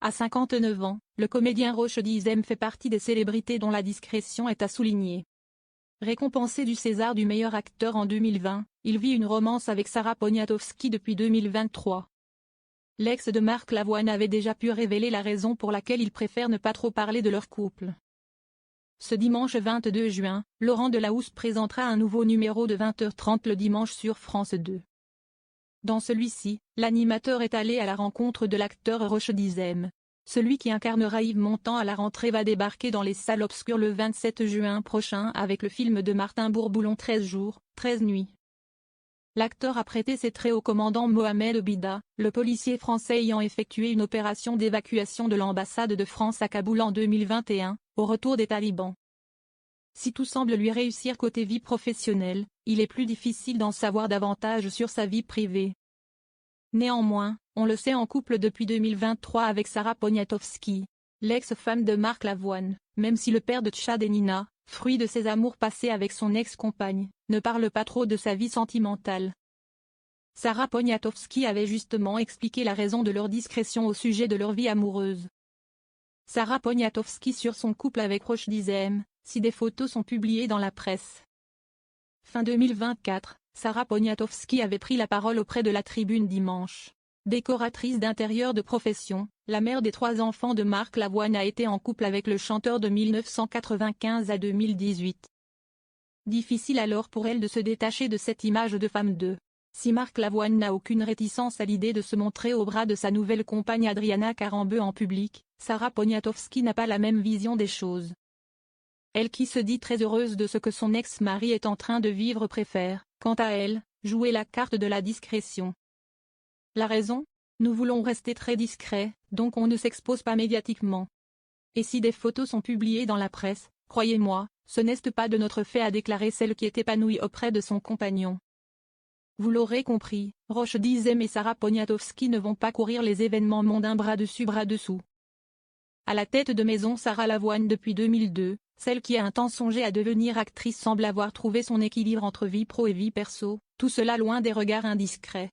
À 59 ans, le comédien Roche Dizem fait partie des célébrités dont la discrétion est à souligner. Récompensé du César du meilleur acteur en 2020, il vit une romance avec Sarah Poniatowski depuis 2023. L'ex de Marc Lavoine avait déjà pu révéler la raison pour laquelle il préfère ne pas trop parler de leur couple. Ce dimanche 22 juin, Laurent Delahousse présentera un nouveau numéro de 20h30 le dimanche sur France 2. Dans celui-ci, l'animateur est allé à la rencontre de l'acteur Roche Dizem. Celui qui incarnera Yves Montand à la rentrée va débarquer dans les salles obscures le 27 juin prochain avec le film de Martin Bourboulon 13 jours, 13 nuits. L'acteur a prêté ses traits au commandant Mohamed Bida, le policier français ayant effectué une opération d'évacuation de l'ambassade de France à Kaboul en 2021, au retour des talibans. Si tout semble lui réussir côté vie professionnelle, il est plus difficile d'en savoir davantage sur sa vie privée. Néanmoins, on le sait en couple depuis 2023 avec Sarah Poniatowski, l'ex-femme de Marc Lavoine, même si le père de Tchad et Nina, fruit de ses amours passés avec son ex-compagne, ne parle pas trop de sa vie sentimentale. Sarah Poniatowski avait justement expliqué la raison de leur discrétion au sujet de leur vie amoureuse. Sarah Poniatowski sur son couple avec Roche Dizem, si des photos sont publiées dans la presse. Fin 2024, Sarah Poniatowski avait pris la parole auprès de la Tribune dimanche. Décoratrice d'intérieur de profession, la mère des 3 enfants de Marc Lavoine a été en couple avec le chanteur de 1995 à 2018. Difficile alors pour elle de se détacher de cette image de femme de. Si Marc Lavoine n'a aucune réticence à l'idée de se montrer au bras de sa nouvelle compagne Adriana Karembeu en public, Sarah Poniatowski n'a pas la même vision des choses. Elle qui se dit très heureuse de ce que son ex-mari est en train de vivre préfère, quant à elle, jouer la carte de la discrétion. La raison ? Nous voulons rester très discrets, donc on ne s'expose pas médiatiquement. Et si des photos sont publiées dans la presse, croyez-moi, ce n'est pas de notre fait, a déclaré celle qui est épanouie auprès de son compagnon. Vous l'aurez compris, Roche Dizem et Sarah Poniatowski ne vont pas courir les événements mondains bras dessus bras dessous. À la tête de maison Sarah Lavoine depuis 2002, celle qui a un temps songé à devenir actrice semble avoir trouvé son équilibre entre vie pro et vie perso, tout cela loin des regards indiscrets.